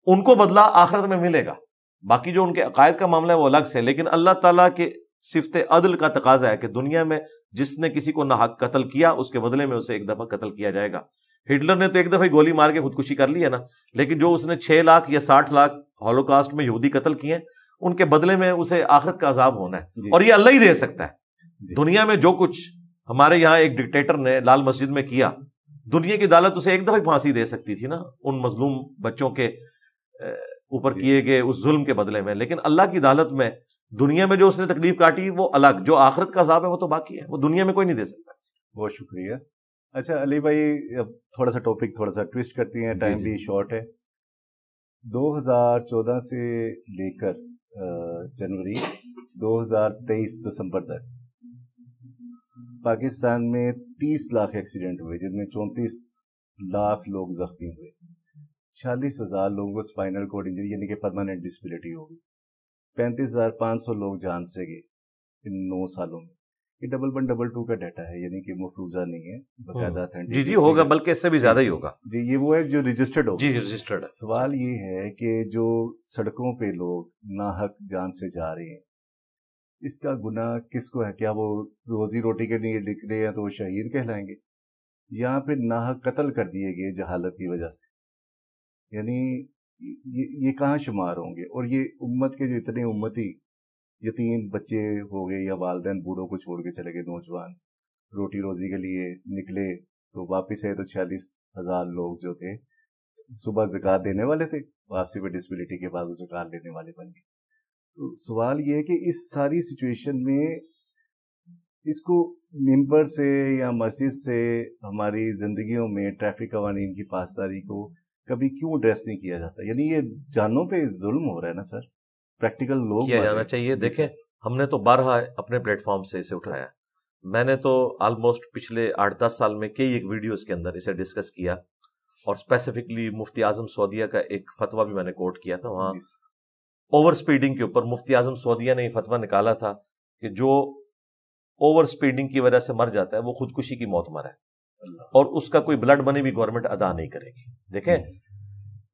ان کو بدلہ آخرت میں ملے گا، باقی جو ان کے عقائد کا معاملہ ہے وہ الگ سے، لیکن اللہ تعالیٰ کے صفت عدل کا تقاضا ہے کہ دنیا میں جس نے کسی کو ناحق قتل کیا اس کے بدلے میں اسے ایک دفعہ قتل کیا جائے گا۔ ہٹلر نے تو ایک دفعہ گولی مار کے خودکشی کر لی ہے نا، لیکن جو اس نے 6 لاکھ یا 60 لاکھ ہولوکاسٹ میں یہودی قتل کیے، ان کے بدلے میں اسے آخرت کا عذاب ہونا ہے، اور یہ اللہ ہی دے سکتا ہے۔ دنیا میں جو کچھ ہمارے یہاں ایک ڈکٹیٹر نے لال مسجد میں کیا، دنیا کی عدالت اسے ایک دفعہ پھانسی دے سکتی تھی نا، ان مظلوم بچوں کے اوپر کیے گئے اس ظلم کے بدلے میں، لیکن اللہ کی عدالت میں دنیا میں جو اس نے تکلیف کاٹی وہ الگ، جو آخرت کا عذاب ہے وہ تو باقی ہے، وہ دنیا میں کوئی نہیں دے سکتا۔ بہت شکریہ۔ اچھا علی بھائی، اب تھوڑا سا ٹاپک تھوڑا سا ٹویسٹ کرتی ہیں، ٹائم بھی شارٹ ہے۔ 2014 سے لے کر جنوری 2023 دسمبر تک پاکستان میں 30 لاکھ ایکسیڈنٹ ہوئے، جن میں 34 لاکھ لوگ زخمی ہوئے، 46,000 لوگوں کو اسپائنل کارڈ انجری یعنی کہ پرماننٹ ڈسیبلٹی ہوگی، 35,500 لوگ جان سے گئے ان 9 سالوں میں۔ یہ ڈبل 1 ڈبل 2 کا ڈیٹا ہے، یعنی کہ مفروضہ نہیں ہے، باقاعدہ جی ہوگا، بلکہ اس سے بھی زیادہ ہی ہوگا جی۔ یہ وہ ہے جو رجسٹرڈ ہوگا، جی رجسٹرڈ ہے۔ سوال یہ ہے کہ جو سڑکوں پہ لوگ ناحق جان سے جا رہے ہیں، اس کا گناہ کس کو ہے؟ کیا وہ روزی روٹی کے لیے لکھ رہے ہیں تو وہ شہید کہلائیں گے؟ یہاں پہ ناحق قتل کر دیے گئے جہالت کی وجہ سے، یعنی یہ کہاں شمار ہوں گے؟ اور یہ امت کے جو اتنے امتی یتیم بچے ہو گئے یا والدین بوڑھوں کو چھوڑ کے چلے گئے، نوجوان روٹی روزی کے لیے نکلے تو واپس آئے تو 46,000 لوگ جو تھے صبح زکوٰۃ دینے والے تھے، واپسی پہ ڈسبلٹی کے بعد وہ زکوٰۃ لینے والے بن گئے۔ تو سوال یہ ہے کہ اس ساری سچویشن میں اس کو ممبر سے یا مسجد سے ہماری زندگیوں میں ٹریفک قوانین کی پاسداری کو کبھی کیوں ایڈریس نہیں کیا جاتا؟ یعنی یہ جانوں پہ ظلم ہو رہا ہے نا سر، پریکٹیکل لوگ کیا جانا چاہیے۔ دیکھیں ہم نے تو بارہا اپنے پلیٹ فارم سے اسے اٹھایا، میں نے تو آلموسٹ پچھلے 8-10 سال میں کئی ایک ویڈیوز کے اندر اسے ڈسکس کیا، اور اسپیسیفکلی مفتی اعظم سعودیہ کا ایک فتویٰ بھی میں نے کوٹ کیا تھا، وہاں اوور سپیڈنگ کے اوپر مفتی اعظم سعودیہ نے یہ فتویٰ نکالا تھا کہ جو اوور سپیڈنگ کی وجہ سے مر جاتا ہے وہ خودکشی کی موت مرا ہے، اور اس کا کوئی بلڈ منی بھی گورنمنٹ ادا نہیں کرے گی۔ دیکھیں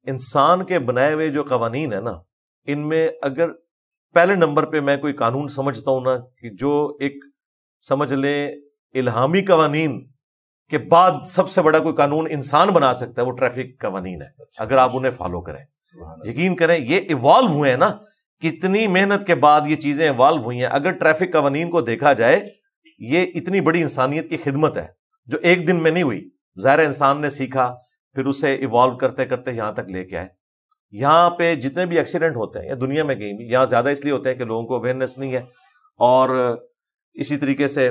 انسان کے بنائے ہوئے جو قوانین ہیں نا، ان میں اگر پہلے نمبر پہ میں کوئی قانون سمجھتا ہوں نا کہ جو ایک سمجھ لیں الہامی قوانین کے بعد سب سے بڑا کوئی قانون انسان بنا سکتا ہے، وہ ٹریفک قوانین ہے، اگر آپ انہیں فالو کریں۔ یقین کریں یہ ایوالو ہوئے ہیں نا، کتنی محنت کے بعد یہ چیزیں ایوالو ہوئی ہیں۔ اگر ٹریفک قوانین کو دیکھا جائے، یہ اتنی بڑی انسانیت کی خدمت ہے جو ایک دن میں نہیں ہوئی، ظاہر انسان نے سیکھا، پھر اسے ایوالو کرتے کرتے یہاں تک لے کے آئے۔ یہاں پہ جتنے بھی ایکسیڈنٹ ہوتے ہیں یا دنیا میں کہیں بھی، یہاں زیادہ اس لیے ہوتے ہیں کہ لوگوں کو اویئرنیس نہیں ہے، اور اسی طریقے سے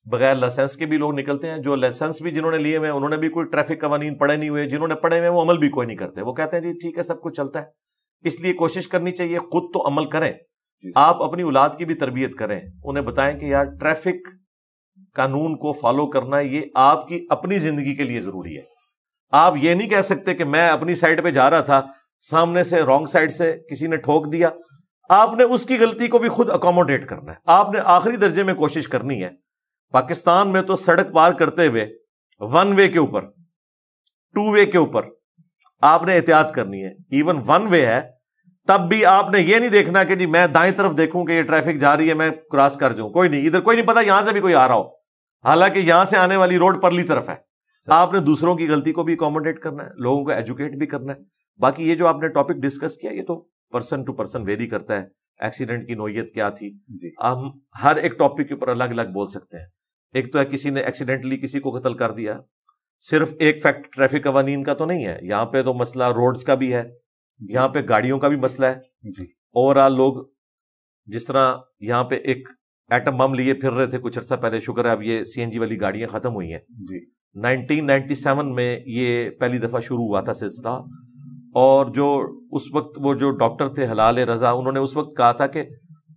بغیر لائسنس کے بھی لوگ نکلتے ہیں، جو لائسنس بھی جنہوں نے لیے ہوئے انہوں نے بھی کوئی ٹریفک قوانین پڑھے نہیں ہوئے، جنہوں نے پڑھے ہوئے وہ عمل بھی کوئی نہیں کرتے، وہ کہتے ہیں جی ٹھیک ہے سب کچھ چلتا ہے۔ اس لیے کوشش کرنی چاہیے خود تو عمل کریں، آپ اپنی اولاد کی بھی تربیت کریں، انہیں بتائیں کہ یار ٹریفک قانون کو فالو کرنا یہ آپ کی اپنی زندگی کے لیے ضروری ہے۔ آپ یہ نہیں کہہ سکتے کہ میں اپنی سائڈ پہ جا رہا تھا، سامنے سے رانگ سائڈ سے کسی نے ٹھوک دیا، آپ نے اس کی غلطی کو بھی خود اکوموڈیٹ کرنا ہے، آپ نے آخری درجے میں کوشش کرنی ہے۔ پاکستان میں تو سڑک پار کرتے ہوئے 1 وے کے اوپر 2 وے کے اوپر آپ نے احتیاط کرنی ہے، ایون 1 وے ہے تب بھی آپ نے یہ نہیں دیکھنا کہ جی میں دائیں طرف دیکھوں کہ یہ ٹریفک جا رہی ہے میں کراس کر جاؤں، کوئی نہیں، ادھر کوئی نہیں پتا یہاں سے بھی کوئی آ رہا ہو، حالانکہ یہاں سے آنے والی روڈ پرلی طرف ہے۔ آپ نے دوسروں کی غلطی کو بھی اکوموڈیٹ کرنا ہے، لوگوں کو ایجوکیٹ بھی کرنا ہے۔ باقی یہ جو آپ نے ٹاپک ڈسکس کیا یہ تو پرسن ٹو پرسن ویری کرتا ہے، ایکسیڈنٹ کی نوعیت کیا تھی، ہم ہر ایک ٹاپک کے اوپر الگ الگ بول سکتے ہیں۔ ایک تو ہے کسی نے ایکسیڈنٹلی کسی کو قتل کر دیا، صرف ایک فیکٹ ٹریفک قوانین کا تو نہیں ہے، یہاں پہ تو مسئلہ روڈز کا بھی ہے، یہاں پہ گاڑیوں کا بھی مسئلہ ہے۔ اوور آل لوگ جس طرح یہاں پہ ایک ایٹم بم لیے پھر رہے تھے کچھ عرصہ پہلے، شکر ہے اب یہ CNG والی گاڑیاں ختم ہوئی ہیں۔ 1997 میں یہ پہلی دفعہ شروع ہوا تھا سلسلہ، اور جو اس وقت وہ جو ڈاکٹر تھے حلال رضا، انہوں نے اس وقت کہا تھا کہ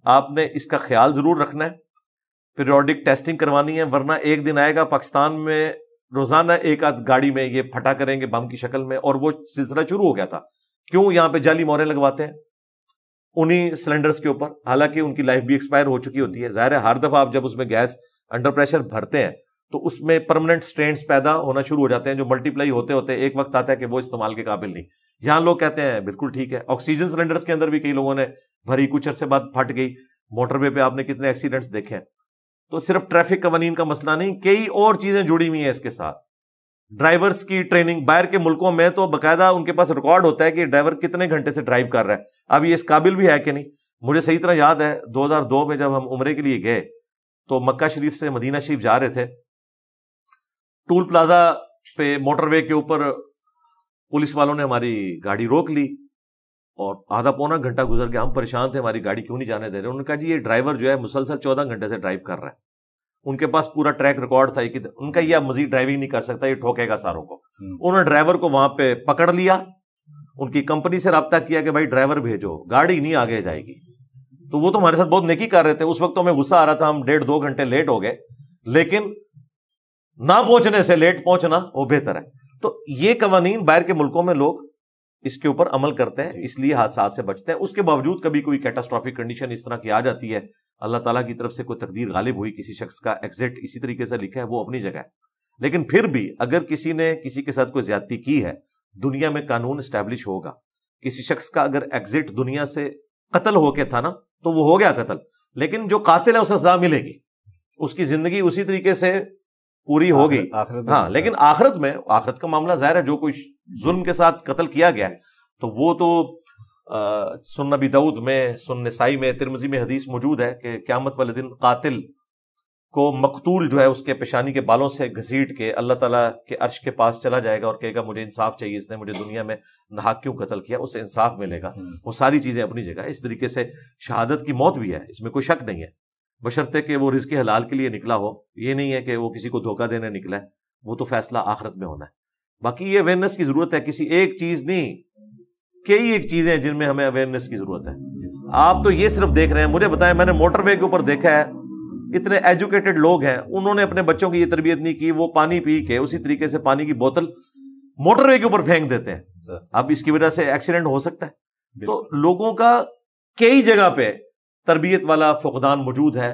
آپ نے اس کا خیال ضرور رکھنا ہے، پیریوڈک ٹیسٹنگ کروانی ہے، ورنہ ایک دن آئے گا پاکستان میں روزانہ ایک آدھ گاڑی میں یہ پھٹا کریں گے بم کی شکل میں۔ اور وہ سلسلہ شروع ہو گیا تھا، کیوں؟ یہاں پہ جعلی موریں لگواتے ہیں انہی سلنڈرز کے اوپر، حالانکہ ان کی لائف بھی ایکسپائر ہو چکی ہوتی ہے۔ ظاہر ہے ہر دفعہ آپ جب اس میں گیس انڈر پریشر بھرتے ہیں تو اس میں پرماننٹ سٹرینز پیدا ہونا شروع ہو جاتے ہیں، جو ملٹی پلائی ہوتے ہوتے ایک وقت آتا ہے کہ وہ استعمال کے قابل نہیں۔ یہاں لوگ کہتے ہیں بالکل ٹھیک ہے، آکسیجن سلنڈرز کے اندر بھی کئی لوگوں نے بھری، کچھ عرصے بعد پھٹ گئی، موٹر وے پہ آپ نے کتنے ایکسیڈنٹس دیکھے ہیں۔ تو صرف ٹریفک قوانین کا مسئلہ نہیں، کئی اور چیزیں جڑی ہوئی ہیں اس کے ساتھ۔ ڈرائیورز کی ٹریننگ، باہر کے ملکوں میں تو باقاعدہ ان کے پاس ریکارڈ ہوتا ہے کہ ڈرائیور کتنے گھنٹے سے ڈرائیو کر رہا ہے، اب یہ اس قابل بھی ہے کہ نہیں۔ مجھے صحیح طرح یاد ہے 2002 میں جب ہم عمرے کے لیے گئے تو مکہ شریف سے مدینہ شریف جا رہے تھے، ٹول پلازا پہ موٹر وے کے اوپر پولیس والوں نے ہماری گاڑی روک لی، اور آدھا پونا گھنٹہ گزر گیا، ہم پریشان تھے ہماری گاڑی کیوں نہیں جانے دے رہے۔ انہوں نے کہا جی یہ ڈرائیور جو ہے مسلسل 14 گھنٹے سے ڈرائیو کر رہا ہے، ان کے پاس پورا ٹریک ریکارڈ تھا، ان کا یہ مزید ڈرائیونگ نہیں کر سکتا، یہ ٹھوکے گا ساروں کو۔ انہوں نے ڈرائیور کو وہاں پہ پکڑ لیا، ان کی کمپنی سے رابطہ کیا کہ بھائی ڈرائیور بھیجو، گاڑی نہیں آگے جائے گی۔ تو وہ تو ہمارے ساتھ بہت نیکی کر رہے تھے، اس وقت تو ہمیں غصہ آ رہا تھا، ہم 1.5-2 گھنٹے لیٹ ہو گئے، لیکن نہ پہنچنے سے لیٹ پہنچنا وہ بہتر ہے۔ تو یہ قوانین باہر کے ملکوں میں لوگ اس کے اوپر عمل کرتے ہیں، اس لیے حادثات سے بچتے ہیں۔ اس کے باوجود کبھی کوئی کیٹاسٹرافک کنڈیشن اس طرح کی آ جاتی ہے، اللہ تعالیٰ کی طرف سے کوئی تقدیر غالب ہوئی، کسی شخص کا ایگزٹ اسی طریقے سے لکھا ہے، وہ اپنی جگہ ہے۔ لیکن پھر بھی اگر کسی نے کسی کے ساتھ کوئی زیادتی کی ہے، دنیا میں قانون اسٹیبلش ہوگا۔ کسی شخص کا اگر ایگزٹ دنیا سے قتل ہو کے تھا نا تو وہ ہو گیا قتل، لیکن جو قاتل ہے اسے سزا ملے گی, اس کی زندگی اسی طریقے سے پوری ہوگی. ہاں لیکن آخرت کا معاملہ ظاہر ہے, جو کوئی ظلم کے ساتھ قتل کیا گیا تو وہ تو سنن نبی داؤد میں, سنن نسائی میں, ترمذی میں حدیث موجود ہے کہ قیامت والے دن قاتل کو مقتول جو ہے اس کے پیشانی کے بالوں سے گھسیٹ کے اللہ تعالیٰ کے عرش کے پاس چلا جائے گا اور کہے گا مجھے انصاف چاہیے, اس نے مجھے دنیا میں ناحق کیوں قتل کیا, اسے انصاف ملے گا. وہ ساری چیزیں اپنی جگہ. اس طریقے سے شہادت کی موت بھی ہے, اس میں کوئی شک نہیں ہے, بشرطے کہ وہ رزق حلال کے لیے نکلا ہو. یہ نہیں ہے کہ وہ کسی کو دھوکہ دینے نکلا ہے, وہ تو فیصلہ آخرت میں ہونا ہے. باقی یہ اویئرنیس کی ضرورت ہے, کسی ایک چیز نہیں, کئی ایک چیزیں جن میں ہمیں اویئرنیس کی ضرورت ہے. آپ تو یہ صرف دیکھ رہے ہیں, مجھے بتائیں, میں نے موٹر وے کے اوپر دیکھا ہے اتنے ایجوکیٹڈ لوگ ہیں, انہوں نے اپنے بچوں کی یہ تربیت نہیں کی, وہ پانی پی کے اسی طریقے سے پانی کی بوتل موٹر وے کے اوپر پھینک دیتے ہیں. اب اس کی وجہ سے ایکسیڈنٹ ہو سکتا ہے. تو لوگوں کا کئی جگہ پہ تربیت والا فقدان موجود ہے.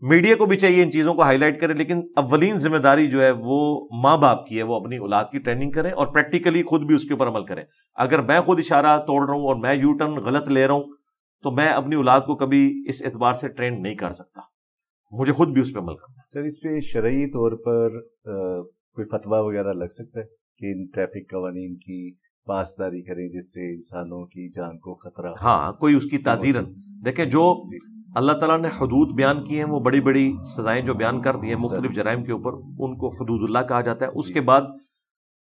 میڈیا کو بھی چاہیے ان چیزوں کو ہائی لائٹ کرے, لیکن اولین ذمہ داری جو ہے وہ ماں باپ کی ہے, وہ اپنی اولاد کی ٹریننگ کریں اور پریکٹیکلی خود بھی اس کے اوپر عمل کریں. اگر میں خود اشارہ توڑ رہا ہوں اور میں یو ٹرن غلط لے رہا ہوں تو میں اپنی اولاد کو کبھی اس اعتبار سے ٹرین نہیں کر سکتا, مجھے خود بھی اس پہ عمل کرنا. سر اس پہ شرعی طور پر کوئی فتویٰ وغیرہ لگ سکتا ہے کہ ان ٹریفک قوانین کی پاسداری کریں جس سے انسانوں کی جان کو خطرہ ہو؟ ہاں, کوئی اس کی تعزیراً دیکھیں, جو اللہ تعالیٰ نے حدود بیان کی ہیں, وہ بڑی بڑی سزائیں جو بیان کر دی ہیں مختلف جرائم کے اوپر, ان کو حدود اللہ کہا جاتا ہے. اس کے بعد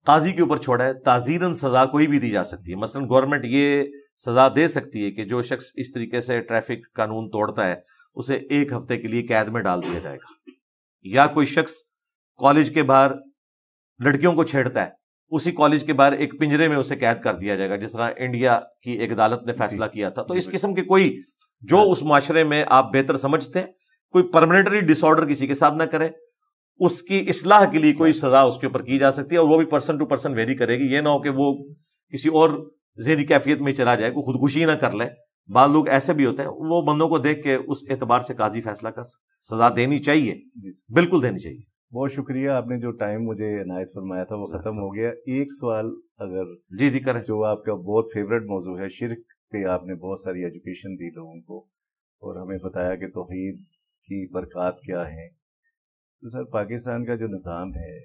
قاضی کے اوپر چھوڑا ہے, تعزیراً سزا کوئی بھی دی جا سکتی ہے. مثلاً گورنمنٹ یہ سزا دے سکتی ہے کہ جو شخص اس طریقے سے ٹریفک قانون توڑتا ہے اسے 1 ہفتے کے لیے قید میں ڈال دیا جائے گا. یا کوئی شخص کالج کے باہر لڑکیوں کو چھیڑتا ہے, اسی کالج کے باہر ایک پنجرے میں اسے قید کر دیا جائے گا, جس طرح انڈیا کی ایک عدالت نے فیصلہ کیا تھا. تو اس قسم کے کوئی جو اس معاشرے میں آپ بہتر سمجھتے ہیں, کوئی پرماننٹلی ڈس آرڈر کسی کے ساتھ نہ کرے, اس کی اصلاح کے لیے کوئی سزا اس کے اوپر کی جا سکتی ہے, اور وہ بھی پرسن ٹو پرسن ویری کرے گی. یہ نہ ہو کہ وہ کسی اور ذہنی کیفیت میں چلا جائے, کوئی خودکشی نہ کر لے. بعض لوگ ایسے بھی ہوتے ہیں, وہ بندوں کو دیکھ کے اس اعتبار سے قاضی فیصلہ کر سکتے. سزا دینی چاہیے, بالکل دینی چاہیے. بہت شکریہ, آپ نے جو ٹائم مجھے عنایت فرمایا تھا وہ ختم ہو گیا. ایک سوال اگر جی کریں, جو آپ کا بہت فیوریٹ موضوع ہے, شرک پہ آپ نے بہت ساری ایجوکیشن دی لوگوں کو اور ہمیں بتایا کہ توحید کی برکات کیا ہیں. تو سر پاکستان کا جو نظام ہے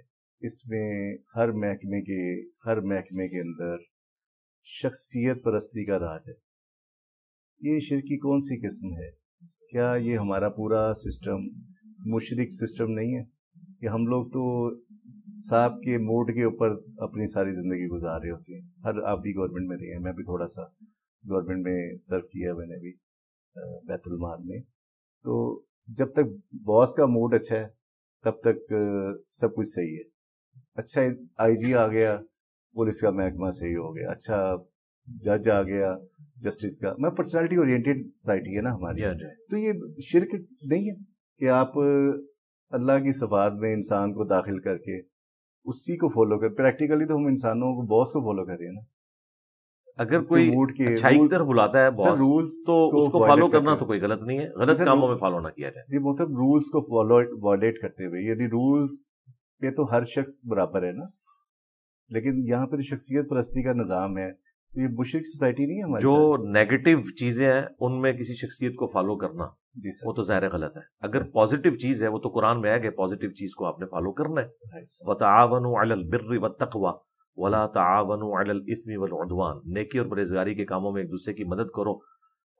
اس میں ہر محکمے کے اندر شخصیت پرستی کا راج ہے. یہ شرک کی کون سی قسم ہے؟ کیا یہ ہمارا پورا سسٹم مشرک سسٹم نہیں ہے کہ ہم لوگ تو صاحب کے موڈ کے اوپر اپنی ساری زندگی گزار رہے ہوتے ہیں؟ آپ بھی گورنمنٹ میں رہے ہیں, میں بھی تھوڑا سا گورنمنٹ میں سرو کیا میں نے بھی بیت المال میں. تو جب تک باس کا موڈ اچھا ہے تب تک سب کچھ صحیح ہے. اچھا آئی جی آ گیا, پولیس کا محکمہ صحیح ہو گیا, اچھا جج آ گیا, جسٹس کا. میں پرسنالٹی اورینٹیڈ سوسائٹی ہے نا ہماری, تو یہ شرک نہیں ہے کہ آپ اللہ کی صفات میں انسان کو داخل کر کے اسی کو فالو کر. پریکٹیکلی تو ہم انسانوں کو باس کو فالو کر رہے ہیں نا. اگر کوئی اچھائی کی طرف بلاتا ہے باس تو اس کو فالو کرنا تو کوئی غلط نہیں ہے, غلط کاموں میں فالو نہ کیا جائے. جی مطلب رولز کو وائلیٹ کرتے ہوئے, یعنی رولز پہ تو ہر شخص برابر ہے نا, لیکن یہاں پہ شخصیت پرستی کا نظام ہے. تو یہ مشرک سوسائٹی نہیں ہے ہماری. جو نیگیٹو چیزیں ہیں ان میں کسی شخصیت کو فالو کرنا وہ تو ظاہر غلط ہے. اگر پازیٹیو چیز ہے وہ تو قرآن میں ہے کہ پازیٹیو چیز کو آپ نے فالو کرنا ہے. وَتَعَاوَنُوا عَلَى الْبِرِّ وَالتَّقْوَى وَلَا تَعَاوَنُوا عَلَى الْإِثْمِ وَالْعُدْوَانِ. نیکی اور پرہیزگاری کے کاموں میں ایک دوسرے کی مدد کرو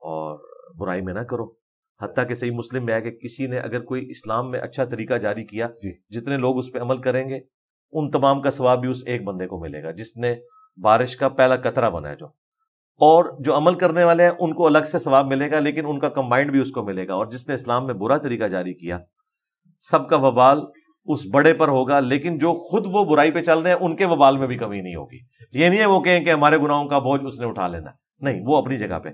اور برائی میں نہ کرو. حتیٰ کہ صحیح مسلم میں ہے کہ کسی نے اگر کوئی اسلام میں اچھا طریقہ جاری کیا, جتنے لوگ اس پہ عمل کریں گے ان تمام کا ثواب بھی اس ایک بندے کو ملے گا جس نے بارش کا پہلا قطرہ بنا ہے. اور جو عمل کرنے والے ہیں ان کو الگ سے ثواب ملے گا, لیکن ان کا کمبائنڈ بھی اس کو ملے گا. اور جس نے اسلام میں برا طریقہ جاری کیا سب کا وبال اس بڑے پر ہوگا, لیکن جو خود وہ برائی پہ چل رہے ہیں ان کے وبال میں بھی کمی نہیں ہوگی. یہ نہیں ہے وہ کہیں کہ ہمارے گناہوں کا بوجھ اس نے اٹھا لینا, نہیں, وہ اپنی جگہ پہ.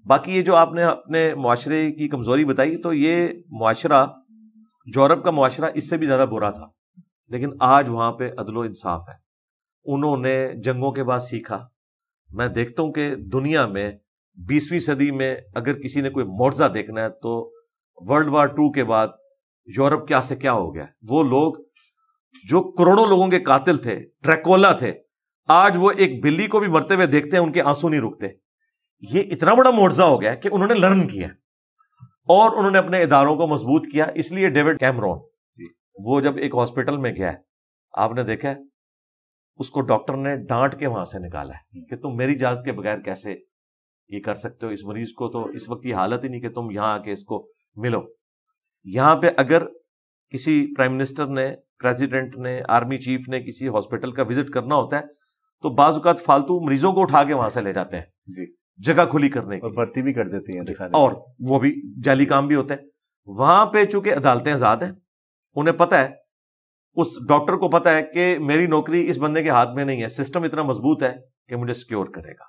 باقی یہ جو آپ نے اپنے معاشرے کی کمزوری بتائی, تو یہ معاشرہ یورپ کا معاشرہ اس سے بھی زیادہ برا تھا, لیکن آج وہاں پہ عدل و انصاف ہے. انہوں نے جنگوں کے بعد سیکھا. میں دیکھتا ہوں کہ دنیا میں 20ویں صدی میں اگر کسی نے کوئی معجزہ دیکھنا ہے تو ورلڈ وار 2 کے بعد یورپ کیا سے کیا ہو گیا. وہ لوگ جو کروڑوں لوگوں کے قاتل تھے, ڈریکولا تھے, آج وہ ایک بلی کو بھی مرتے ہوئے دیکھتے ہیں ان کے آنسو نہیں رکتے. یہ اتنا بڑا معجزہ ہو گیا کہ انہوں نے لرن کیا, اور انہوں نے اپنے اداروں کو مضبوط کیا. اس لیے ڈیوڈ کیمرون وہ جب ایک ہاسپٹل میں گیا ہے, آپ نے دیکھا ہے اس کو ڈاکٹر نے ڈانٹ کے وہاں سے نکالا ہے کہ تم میری اجازت کے بغیر کیسے یہ کر سکتے ہو, اس مریض کو تو اس وقت یہ حالت ہی نہیں کہ تم یہاں آ کے اس کو ملو. یہاں پہ اگر کسی پرائم منسٹر نے, پریزیڈنٹ نے, آرمی چیف نے کسی ہاسپٹل کا وزٹ کرنا ہوتا ہے تو بعض اوقات فالتو مریضوں کو اٹھا کے وہاں سے لے جاتے ہیں جی, جگہ کھلی کرنے کی, اور بھرتی بھی کر دیتی ہیں دکھانے, اور وہ بھی جعلی کام بھی ہوتے ہیں. وہاں پہ چونکہ عدالتیں آزاد ہیں, انہیں پتہ ہے, اس ڈاکٹر کو پتا ہے کہ میری نوکری اس بندے کے ہاتھ میں نہیں ہے, سسٹم اتنا مضبوط ہے کہ مجھے سیکیور کرے گا.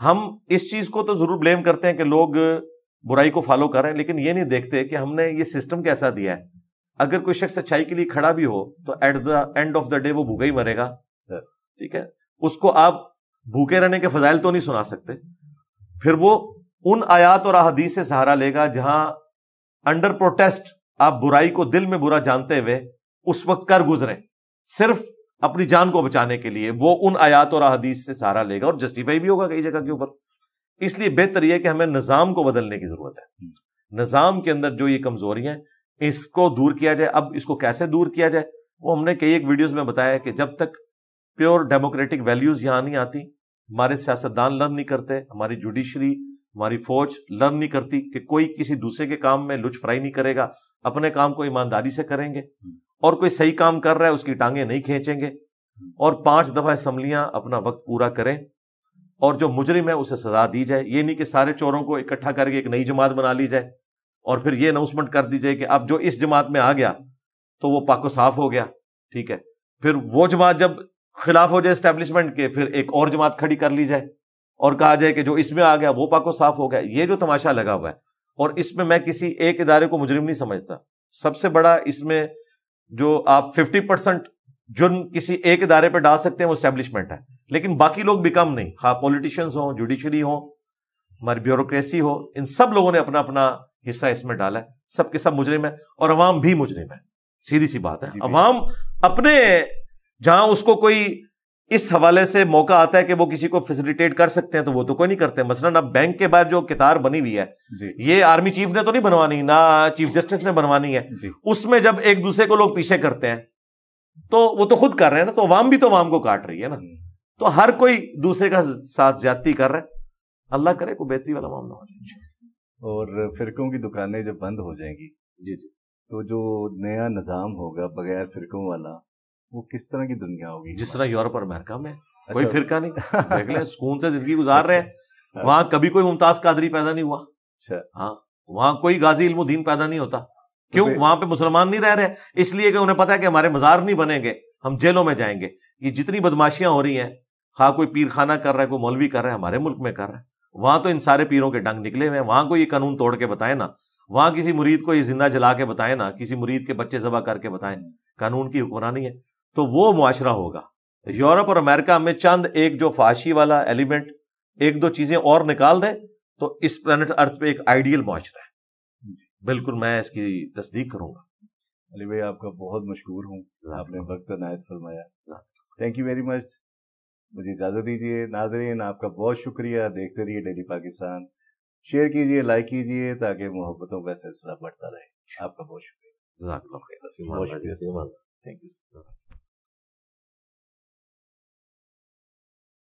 ہم اس چیز کو تو ضرور بلیم کرتے ہیں کہ لوگ برائی کو فالو کر رہے ہیں, لیکن یہ نہیں دیکھتے کہ ہم نے یہ سسٹم کیسا دیا ہے. اگر کوئی شخص اچھائی کے لیے کھڑا بھی ہو تو at the end of the day وہ بھوکا ہی مرے گا سر, ٹھیک ہے. اس کو آپ بھوکے رہنے کے فضائل تو نہیں سنا سکتے. پھر وہ ان آیات اور احادیث سے سہارا لے گا جہاں انڈر پروٹیسٹ آپ برائی کو دل میں برا جانتے ہوئے اس وقت کر گزریں صرف اپنی جان کو بچانے کے لیے, وہ ان آیات اور احادیث سے سہارا لے گا اور جسٹیفائی بھی ہوگا کئی جگہ کے اوپر. اس لیے بہتر یہ کہ ہمیں نظام کو بدلنے کی ضرورت ہے. نظام کے اندر جو یہ کمزوریاں ہیں اس کو دور کیا جائے. اب اس کو کیسے دور کیا جائے وہ ہم نے کئی ایک ویڈیوز میں بتایا کہ جب تک پیور ڈیموکریٹک ویلیوز یہاں نہیں آتی, ہمارے سیاستدان لرن نہیں کرتے, ہماری جوڈیشری, ہماری فوج لرن نہیں کرتی کہ کوئی کسی دوسرے کے کام میں لچ فرائی نہیں کرے گا, اپنے کام کو ایمانداری سے کریں گے, اور کوئی صحیح کام کر رہا ہے اس کی ٹانگیں نہیں کھینچیں گے, اور 5 دفعہ اسمبلیاں اپنا وقت پورا کریں, اور جو مجرم ہے اسے سزا دی جائے. یہ نہیں کہ سارے چوروں کو اکٹھا کر کے ایک نئی جماعت بنا لی جائے اور پھر یہ اناؤنسمنٹ کر دی جائے کہ اب جو اس جماعت میں آ گیا تو وہ پاک و صاف ہو گیا, ٹھیک ہے. پھر وہ جماعت جب خلاف ہو جائے اسٹیبلشمنٹ کے, پھر ایک اور جماعت کھڑی کر لی جائے اور کہا جائے کہ جو اس میں آ گیا وہ پاک و صاف ہو گیا. یہ جو تماشا لگا ہوا ہے, اور اس میں کسی ایک ادارے کو مجرم نہیں سمجھتا. سب سے بڑا اس میں جو آپ 50% جرم کسی ایک ادارے پہ ڈال سکتے ہیں وہ اسٹیبلشمنٹ ہے, لیکن باقی لوگ بھی کم نہیں, خواہ پولیٹیشینز ہوں, جوڈیشری ہوں, ہماری بیوروکریسی ہو, ان سب لوگوں نے اپنا اپنا حصہ اس میں ڈالا ہے. سب کے سب مجرم ہے اور عوام بھی مجرم ہے. سیدھی سی بات ہے, عوام اپنے جہاں اس کو کوئی اس حوالے سے موقع آتا ہے کہ وہ کسی کو فیسیلیٹیٹ کر سکتے ہیں تو وہ تو کوئی نہیں کرتے. مثلاً اب بینک کے باہر جو قطار بنی ہوئی ہے یہ آرمی چیف نے تو نہیں بنوانی, نہ چیف جسٹس نے بنوانی ہے. اس میں جب ایک دوسرے کو لوگ پیچھے کرتے ہیں تو وہ تو خود کر رہے ہیں نا, تو عوام بھی تو عوام کو کاٹ رہی ہے نا. تو ہر کوئی دوسرے کا ساتھ زیادتی کر رہا ہے. اللہ کرے کوئی بہتری والا معاملہ ہو جائے. اور فرقوں کی دکانیں جب بند ہو جائیں گی جی تو جو نیا نظام ہوگا بغیر فرقوں والا وہ کس طرح کی دنیا ہوگی؟ جس طرح یورپ اور امریکہ میں کوئی فرقہ نہیں, دیکھ لیں سکون سے زندگی گزار رہے ہیں. وہاں کبھی کوئی ممتاز قادری پیدا نہیں ہوا. ہاں, وہاں کوئی غازی علم الدین پیدا نہیں ہوتا. کیوں؟ وہاں پہ مسلمان نہیں رہ رہے, اس لیے کہ انہیں پتا ہے کہ ہمارے مزار نہیں بنیں گے, ہم جیلوں میں جائیں گے. یہ جتنی بدماشیاں ہو رہی ہیں, خواہ کوئی پیر خانہ کر رہا ہے, کوئی مولوی کر رہا ہے, ہمارے ملک میں کر رہا ہے. وہاں تو ان سارے پیروں کے ڈنگ نکلے ہوئے ہیں. وہاں کو یہ قانون توڑ کے بتائیں نا, وہاں کسی مرید کو یہ زندہ جلا کے بتائیں نا, کسی مرید کے بچے ذبح کر کے بتائیں قانون کی حکمرانی ہے, تو وہ معاشرہ ہوگا. یورپ اور امریکہ میں چند ایک جو فحاشی والا ایلیمنٹ, ایک دو چیزیں اور نکال دیں تو اس پلانٹ ارتھ پہ ایک آئیڈیل معاشرہ ہے. بالکل میں اس کی تصدیق کروں گا. علی بھائی آپ کا بہت مشکور ہوں, آپ نے وقت عنایت فرمایا. Thank you very much. مجھے اجازت دیجیے. ناظرین آپ کا بہت شکریہ. دیکھتے رہیے ڈیلی پاکستان, شیئر کیجیے, لائک کیجیے تاکہ محبتوں کا سلسلہ بڑھتا رہے. آپ کا بہت شکریہ. جزاک اللہ خیر. بہت شکریہ. Thank you.